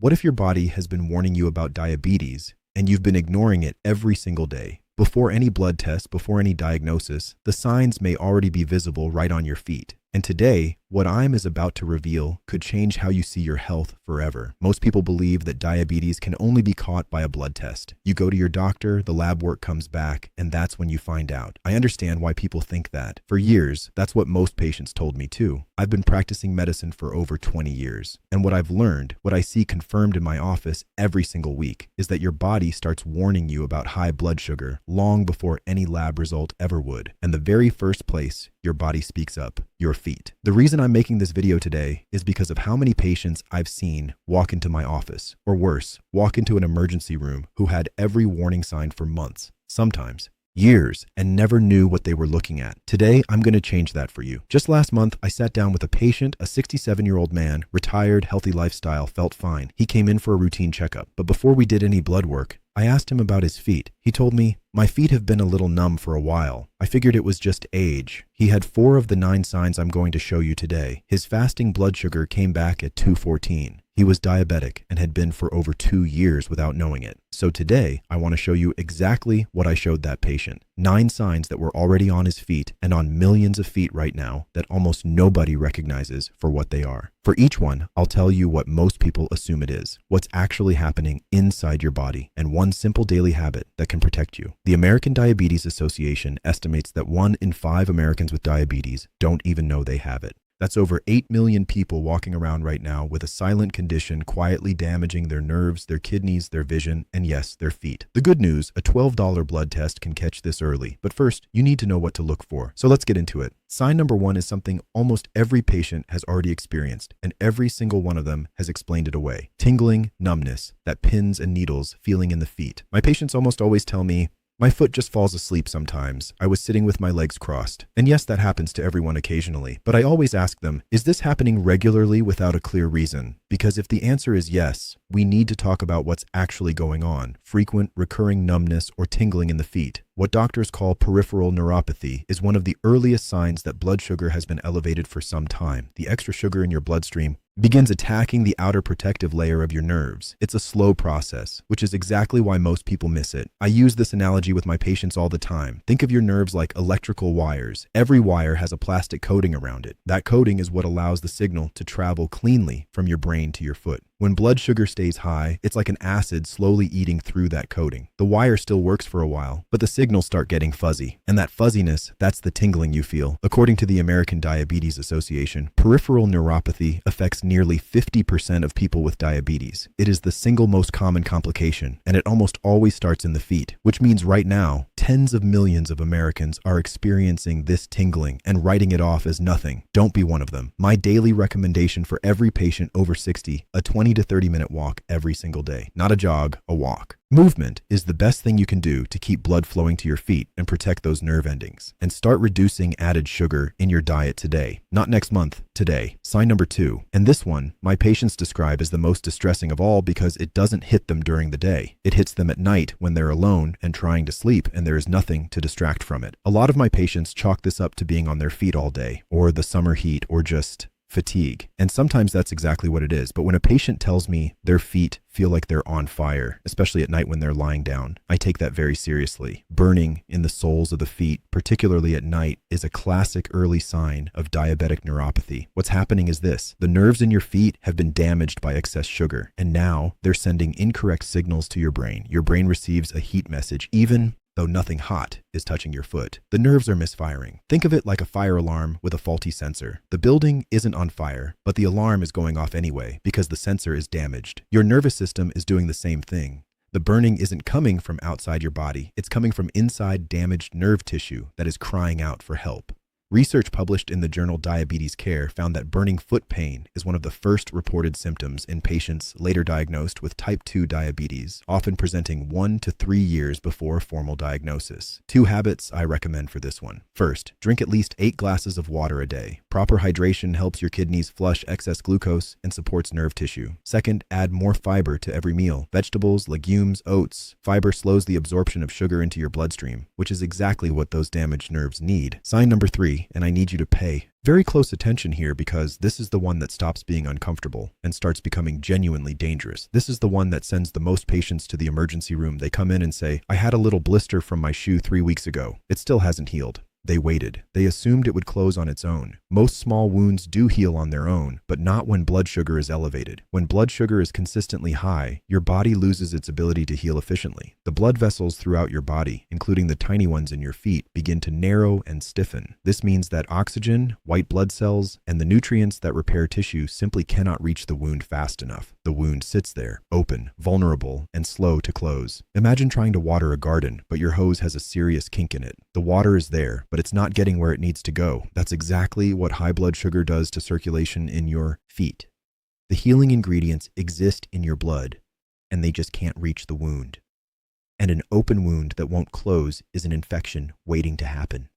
What if your body has been warning you about diabetes and you've been ignoring it every single day? Before any blood test, before any diagnosis, the signs may already be visible right on your feet. And today, what I'm about to reveal could change how you see your health forever. Most people believe that diabetes can only be caught by a blood test. You go to your doctor, the lab work comes back, and that's when you find out. I understand why people think that. For years, that's what most patients told me too. I've been practicing medicine for over 20 years. And what I've learned, what I see confirmed in my office every single week, is that your body starts warning you about high blood sugar long before any lab result ever would. And the very first place your body speaks up, your feet. The reason I'm making this video today is because of how many patients I've seen walk into my office, or worse, walk into an emergency room who had every warning sign for months, sometimes years, and never knew what they were looking at. Today, I'm going to change that for you. Just last month, I sat down with a patient, a 67-year-old man, retired, healthy lifestyle, felt fine. He came in for a routine checkup, but before we did any blood work, I asked him about his feet. He told me, "My feet have been a little numb for a while. I figured it was just age." He had 4 of the 9 signs I'm going to show you today. His fasting blood sugar came back at 214. He was diabetic and had been for over 2 years without knowing it. So today, I want to show you exactly what I showed that patient. 9 signs that were already on his feet and on millions of feet right now that almost nobody recognizes for what they are. For each one, I'll tell you what most people assume it is, what's actually happening inside your body, and one simple daily habit that can protect you. The American Diabetes Association estimates that 1 in 5 Americans with diabetes don't even know they have it. That's over 8 million people walking around right now with a silent condition quietly damaging their nerves, their kidneys, their vision, and yes, their feet. The good news, a $12 blood test can catch this early. But first, you need to know what to look for. So let's get into it. Sign number 1 is something almost every patient has already experienced, and every single one of them has explained it away. Tingling, numbness, that pins and needles feeling in the feet. My patients almost always tell me, "My foot just falls asleep sometimes. I was sitting with my legs crossed." And yes, that happens to everyone occasionally. But I always ask them, is this happening regularly without a clear reason? Because if the answer is yes, we need to talk about what's actually going on. Frequent, recurring numbness or tingling in the feet, what doctors call peripheral neuropathy, is one of the earliest signs that blood sugar has been elevated for some time. The extra sugar in your bloodstream begins attacking the outer protective layer of your nerves. It's a slow process, which is exactly why most people miss it. I use this analogy with my patients all the time. Think of your nerves like electrical wires. Every wire has a plastic coating around it. That coating is what allows the signal to travel cleanly from your brain to your foot. When blood sugar stays high, it's like an acid slowly eating through that coating. The wire still works for a while, but the signals start getting fuzzy. And that fuzziness, that's the tingling you feel. According to the American Diabetes Association, peripheral neuropathy affects nearly 50% of people with diabetes. It is the single most common complication, and it almost always starts in the feet, which means right now, tens of millions of Americans are experiencing this tingling and writing it off as nothing. Don't be one of them. My daily recommendation for every patient over 60, a 20 to 30 minute walk every single day. Not a jog, a walk. Movement is the best thing you can do to keep blood flowing to your feet and protect those nerve endings. And start reducing added sugar in your diet today. Not next month, today. Sign number 2. And this one, my patients describe as the most distressing of all because it doesn't hit them during the day. It hits them at night when they're alone and trying to sleep and there is nothing to distract from it. A lot of my patients chalk this up to being on their feet all day, or the summer heat, or just fatigue. And sometimes that's exactly what it is. But when a patient tells me their feet feel like they're on fire, especially at night when they're lying down, I take that very seriously. Burning in the soles of the feet, particularly at night, is a classic early sign of diabetic neuropathy. What's happening is this: the nerves in your feet have been damaged by excess sugar, and now they're sending incorrect signals to your brain. Your brain receives a heat message, even though nothing hot is touching your foot. The nerves are misfiring. Think of it like a fire alarm with a faulty sensor. The building isn't on fire, but the alarm is going off anyway because the sensor is damaged. Your nervous system is doing the same thing. The burning isn't coming from outside your body. It's coming from inside damaged nerve tissue that is crying out for help. Research published in the journal Diabetes Care found that burning foot pain is one of the first reported symptoms in patients later diagnosed with type 2 diabetes, often presenting 1 to 3 years before formal diagnosis. 2 habits I recommend for this one. First, drink at least 8 glasses of water a day. Proper hydration helps your kidneys flush excess glucose and supports nerve tissue. Second, add more fiber to every meal. Vegetables, legumes, oats. Fiber slows the absorption of sugar into your bloodstream, which is exactly what those damaged nerves need. Sign number 3. scary, and I need you to pay very close attention here, because this is the one that stops being uncomfortable and starts becoming genuinely dangerous. This is the one that sends the most patients to the emergency room. They come in and say, I had a little blister from my shoe 3 weeks ago. It still hasn't healed. They waited. They assumed it would close on its own. Most small wounds do heal on their own, but not when blood sugar is elevated. When blood sugar is consistently high, your body loses its ability to heal efficiently. The blood vessels throughout your body, including the tiny ones in your feet, begin to narrow and stiffen. This means that oxygen, white blood cells, and the nutrients that repair tissue simply cannot reach the wound fast enough. The wound sits there, open, vulnerable, and slow to close. Imagine trying to water a garden, but your hose has a serious kink in it. The water is there, but it's not getting where it needs to go. That's exactly what high blood sugar does to circulation in your feet. The healing ingredients exist in your blood, and they just can't reach the wound. And an open wound that won't close is an infection waiting to happen.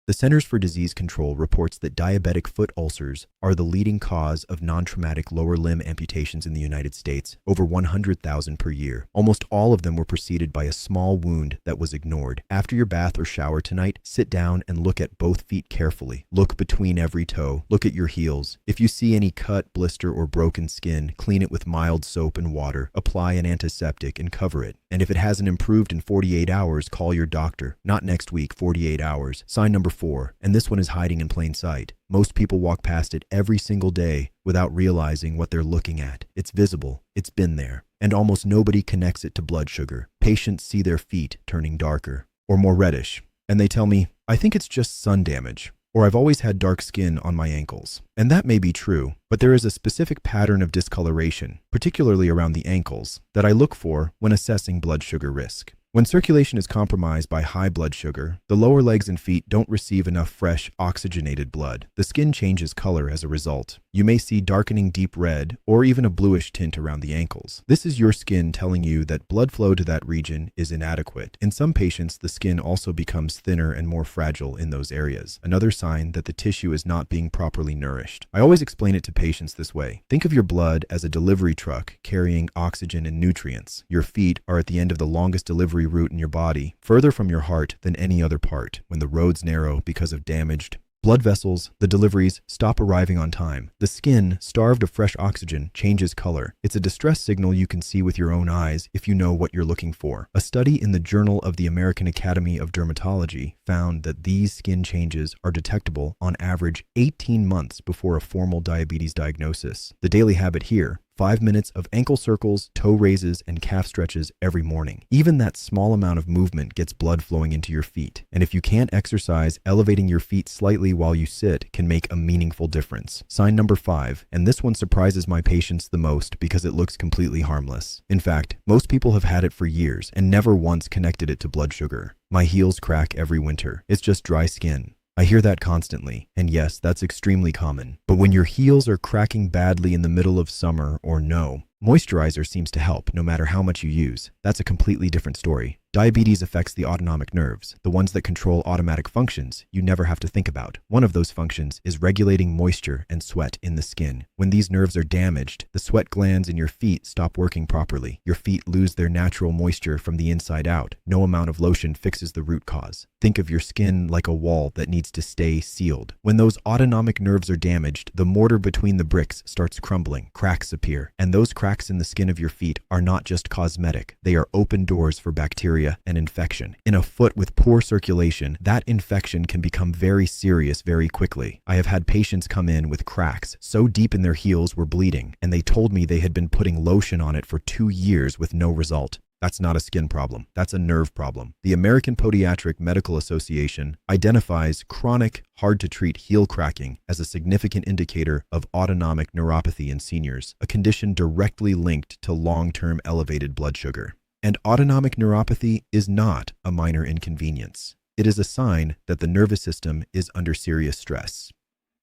The Centers for Disease Control reports that diabetic foot ulcers are the leading cause of non-traumatic lower limb amputations in the United States, over 100,000 per year. Almost all of them were preceded by a small wound that was ignored. After your bath or shower tonight, sit down and look at both feet carefully. Look between every toe. Look at your heels. If you see any cut, blister, or broken skin, clean it with mild soap and water. Apply an antiseptic and cover it. And if it hasn't improved in 48 hours, call your doctor. Not next week, 48 hours. Sign number 4, and this one is hiding in plain sight. Most people walk past it every single day without realizing what they're looking at. It's visible. It's been there. And almost nobody connects it to blood sugar. Patients see their feet turning darker or more reddish, and they tell me, I think it's just sun damage, or I've always had dark skin on my ankles. And that may be true, but there is a specific pattern of discoloration, particularly around the ankles, that I look for when assessing blood sugar risk. When circulation is compromised by high blood sugar, the lower legs and feet don't receive enough fresh, oxygenated blood. The skin changes color as a result. You may see darkening deep red or even a bluish tint around the ankles. This is your skin telling you that blood flow to that region is inadequate. In some patients, the skin also becomes thinner and more fragile in those areas, another sign that the tissue is not being properly nourished. I always explain it to patients this way. Think of your blood as a delivery truck carrying oxygen and nutrients. Your feet are at the end of the longest delivery route in your body, further from your heart than any other part. When the roads narrow because of damaged blood vessels, the deliveries stop arriving on time. The skin, starved of fresh oxygen, changes color. It's a distress signal you can see with your own eyes if you know what you're looking for. A study in the Journal of the American Academy of Dermatology found that these skin changes are detectable on average 18 months before a formal diabetes diagnosis. The daily habit here: 5 minutes of ankle circles, toe raises, and calf stretches every morning. Even that small amount of movement gets blood flowing into your feet. And if you can't exercise, elevating your feet slightly while you sit can make a meaningful difference. Sign number 5, and this one surprises my patients the most because it looks completely harmless. In fact, most people have had it for years and never once connected it to blood sugar. My heels crack every winter. It's just dry skin. I hear that constantly, and yes, that's extremely common. But when your heels are cracking badly in the middle of summer or no, moisturizer seems to help no matter how much you use. That's a completely different story. Diabetes affects the autonomic nerves, the ones that control automatic functions you never have to think about. One of those functions is regulating moisture and sweat in the skin. When these nerves are damaged, the sweat glands in your feet stop working properly. Your feet lose their natural moisture from the inside out. No amount of lotion fixes the root cause. Think of your skin like a wall that needs to stay sealed. When those autonomic nerves are damaged, the mortar between the bricks starts crumbling. Cracks appear, and those cracks in the skin of your feet are not just cosmetic. They are open doors for bacteria and infection. In a foot with poor circulation, that infection can become very serious very quickly. I have had patients come in with cracks so deep in their heels were bleeding, and they told me they had been putting lotion on it for 2 years with no result. That's not a skin problem. That's a nerve problem. The American Podiatric Medical Association identifies chronic, hard-to-treat heel cracking as a significant indicator of autonomic neuropathy in seniors, a condition directly linked to long-term elevated blood sugar. And autonomic neuropathy is not a minor inconvenience. It is a sign that the nervous system is under serious stress.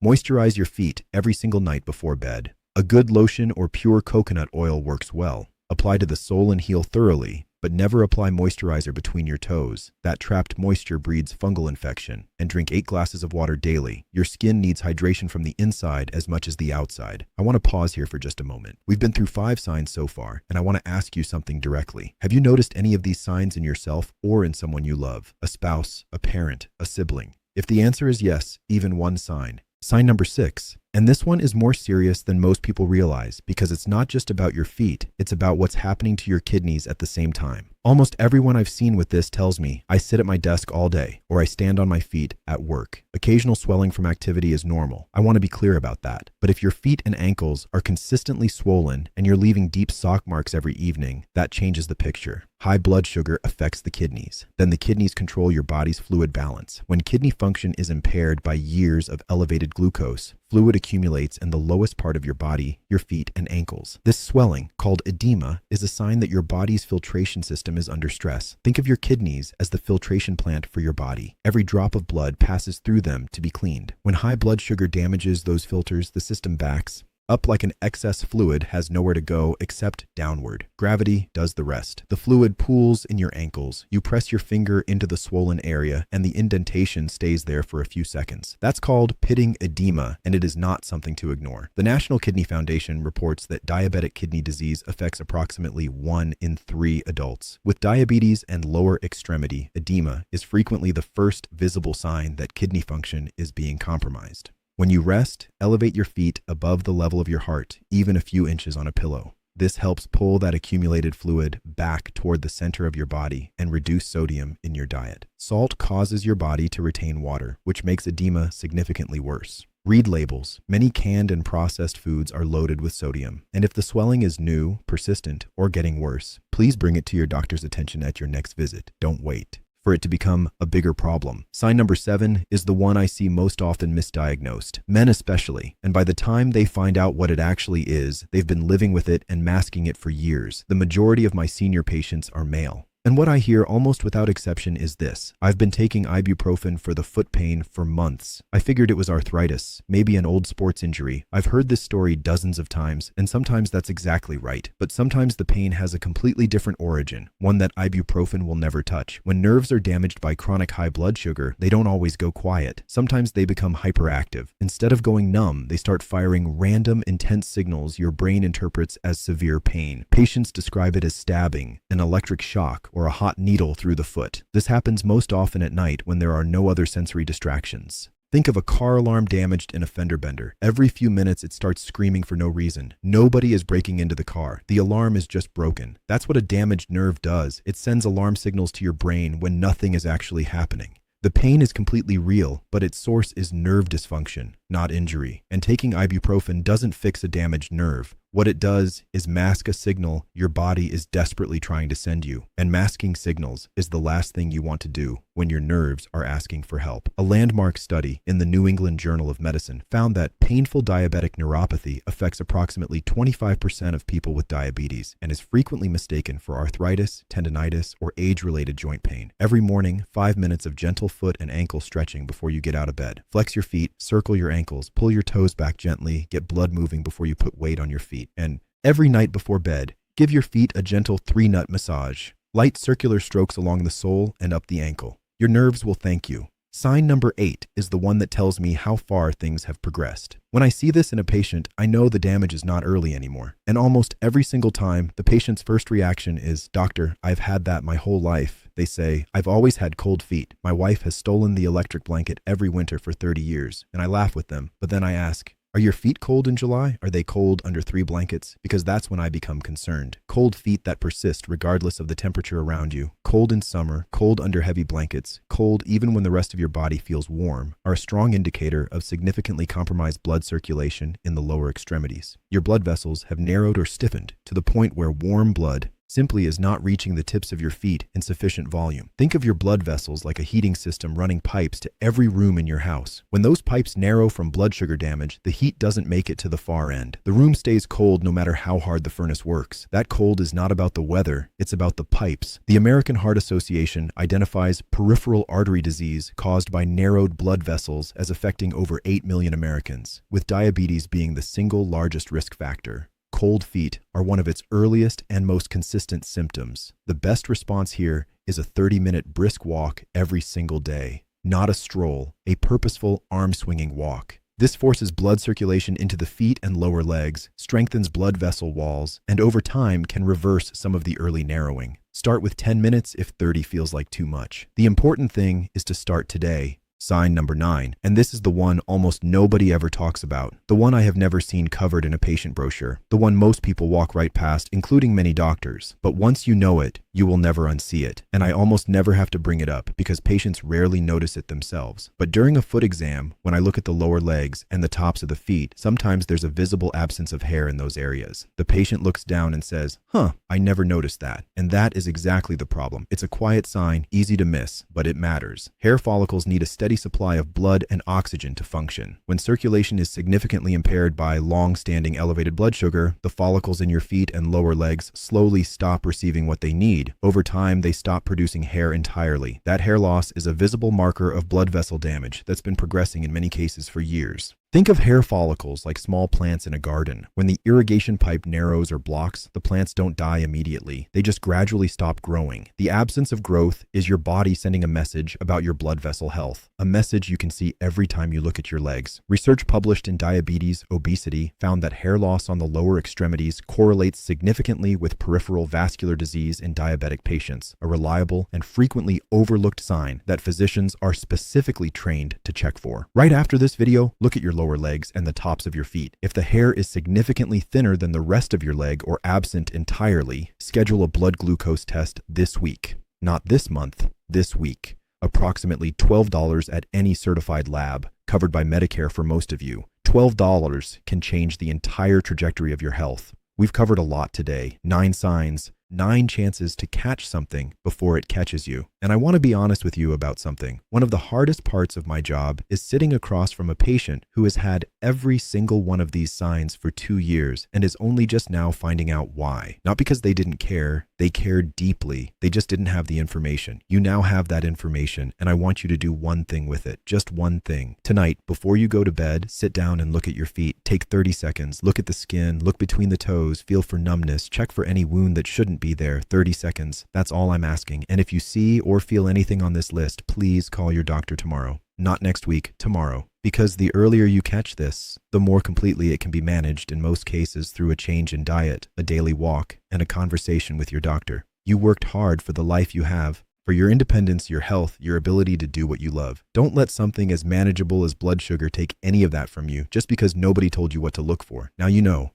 Moisturize your feet every single night before bed. A good lotion or pure coconut oil works well. Apply to the sole and heel thoroughly, but never apply moisturizer between your toes. That trapped moisture breeds fungal infection. And drink 8 glasses of water daily. Your skin needs hydration from the inside as much as the outside. I want to pause here for just a moment. We've been through 5 signs so far, and I want to ask you something directly. Have you noticed any of these signs in yourself or in someone you love? A spouse, a parent, a sibling? If the answer is yes, even one sign. Sign number 6. And this one is more serious than most people realize because it's not just about your feet, it's about what's happening to your kidneys at the same time. Almost everyone I've seen with this tells me I sit at my desk all day or I stand on my feet at work. Occasional swelling from activity is normal. I want to be clear about that. But if your feet and ankles are consistently swollen and you're leaving deep sock marks every evening, that changes the picture. High blood sugar affects the kidneys. Then the kidneys control your body's fluid balance. When kidney function is impaired by years of elevated glucose, fluid accumulates in the lowest part of your body, your feet and ankles. This swelling, called edema, is a sign that your body's filtration system is under stress. Think of your kidneys as the filtration plant for your body. Every drop of blood passes through them to be cleaned. When high blood sugar damages those filters, the system backs up like an excess fluid has nowhere to go except downward. Gravity does the rest. The fluid pools in your ankles. You press your finger into the swollen area and the indentation stays there for a few seconds. That's called pitting edema, and it is not something to ignore. The National Kidney Foundation reports that diabetic kidney disease affects approximately 1 in 3 adults. With diabetes and lower extremity, edema is frequently the first visible sign that kidney function is being compromised. When you rest, elevate your feet above the level of your heart, even a few inches on a pillow. This helps pull that accumulated fluid back toward the center of your body and reduce sodium in your diet. Salt causes your body to retain water, which makes edema significantly worse. Read labels. Many canned and processed foods are loaded with sodium. And if the swelling is new, persistent, or getting worse, please bring it to your doctor's attention at your next visit. Don't wait for it to become a bigger problem. Sign number 7 is the one I see most often misdiagnosed, men especially, and by the time they find out what it actually is, they've been living with it and masking it for years. The majority of my senior patients are male. And what I hear almost without exception is this: I've been taking ibuprofen for the foot pain for months. I figured it was arthritis, maybe an old sports injury. I've heard this story dozens of times, and sometimes that's exactly right. But sometimes the pain has a completely different origin, one that ibuprofen will never touch. When nerves are damaged by chronic high blood sugar, they don't always go quiet. Sometimes they become hyperactive. Instead of going numb, they start firing random, intense signals your brain interprets as severe pain. Patients describe it as stabbing, an electric shock, or a hot needle through the foot. This happens most often at night when there are no other sensory distractions. Think of a car alarm damaged in a fender bender. Every few minutes it starts screaming for no reason. Nobody is breaking into the car. The alarm is just broken. That's what a damaged nerve does. It sends alarm signals to your brain when nothing is actually happening. The pain is completely real, but its source is nerve dysfunction, not injury. And taking ibuprofen doesn't fix a damaged nerve. What it does is mask a signal your body is desperately trying to send you. And masking signals is the last thing you want to do when your nerves are asking for help. A landmark study in the New England Journal of Medicine found that painful diabetic neuropathy affects approximately 25% of people with diabetes and is frequently mistaken for arthritis, tendinitis, or age-related joint pain. Every morning, 5 minutes of gentle foot and ankle stretching before you get out of bed. Flex your feet, circle your ankles, pull your toes back gently, get blood moving before you put weight on your feet. And every night before bed, give your feet a gentle 3-nut massage. Light circular strokes along the sole and up the ankle. Your nerves will thank you. Sign number 8 is the one that tells me how far things have progressed. When I see this in a patient, I know the damage is not early anymore. And almost every single time, the patient's first reaction is, "Doctor, I've had that my whole life." They say, "I've always had cold feet. My wife has stolen the electric blanket every winter for 30 years. And I laugh with them. But then I ask, "Are your feet cold in July? Are they cold under 3 blankets?" Because that's when I become concerned. Cold feet that persist regardless of the temperature around you, cold in summer, cold under heavy blankets, cold even when the rest of your body feels warm, are a strong indicator of significantly compromised blood circulation in the lower extremities. Your blood vessels have narrowed or stiffened to the point where warm blood simply is not reaching the tips of your feet in sufficient volume. Think of your blood vessels like a heating system running pipes to every room in your house. When those pipes narrow from blood sugar damage, the heat doesn't make it to the far end. The room stays cold no matter how hard the furnace works. That cold is not about the weather, it's about the pipes. The American Heart Association identifies peripheral artery disease caused by narrowed blood vessels as affecting over 8 million Americans, with diabetes being the single largest risk factor. Cold feet are one of its earliest and most consistent symptoms. The best response here is a 30-minute brisk walk every single day. Not a stroll, a purposeful arm-swinging walk. This forces blood circulation into the feet and lower legs, strengthens blood vessel walls, and over time can reverse some of the early narrowing. Start with 10 minutes if 30 feels like too much. The important thing is to start today. Sign number 9, and this is the one almost nobody ever talks about, the one I have never seen covered in a patient brochure, the one most people walk right past, including many doctors. But once you know it, you will never unsee it, and I almost never have to bring it up because patients rarely notice it themselves. But during a foot exam, when I look at the lower legs and the tops of the feet, sometimes there's a visible absence of hair in those areas. The patient looks down and says, I never noticed that. And that is exactly the problem. It's a quiet sign, easy to miss, but it matters. Hair follicles need a steady supply of blood and oxygen to function. When circulation is significantly impaired by long-standing elevated blood sugar, the follicles in your feet and lower legs slowly stop receiving what they need. Over time, they stop producing hair entirely. That hair loss is a visible marker of blood vessel damage that's been progressing in many cases for years. Think of hair follicles like small plants in a garden. When the irrigation pipe narrows or blocks, the plants don't die immediately. They just gradually stop growing. The absence of growth is your body sending a message about your blood vessel health, a message you can see every time you look at your legs. Research published in Diabetes, Obesity found that hair loss on the lower extremities correlates significantly with peripheral vascular disease in diabetic patients, a reliable and frequently overlooked sign that physicians are specifically trained to check for. Right after this video, look at your lower legs and the tops of your feet. If the hair is significantly thinner than the rest of your leg or absent entirely, schedule a blood glucose test this week. Not this month, this week. Approximately $12 at any certified lab, covered by Medicare for most of you. $12 can change the entire trajectory of your health. We've covered a lot today. 9 signs, 9 chances to catch something before it catches you. And I want to be honest with you about something. One of the hardest parts of my job is sitting across from a patient who has had every single one of these signs for 2 years and is only just now finding out why. Not because they didn't care, they cared deeply. They just didn't have the information. You now have that information, and I want you to do one thing with it. Just one thing. Tonight, before you go to bed, sit down and look at your feet. Take 30 seconds. Look at the skin. Look between the toes. Feel for numbness. Check for any wound that shouldn't be there. 30 seconds. That's all I'm asking. And if you see or feel anything on this list, please call your doctor tomorrow. Not next week, tomorrow. Because the earlier you catch this, the more completely it can be managed in most cases through a change in diet, a daily walk, and a conversation with your doctor. You worked hard for the life you have, for your independence, your health, your ability to do what you love. Don't let something as manageable as blood sugar take any of that from you just because nobody told you what to look for. Now you know.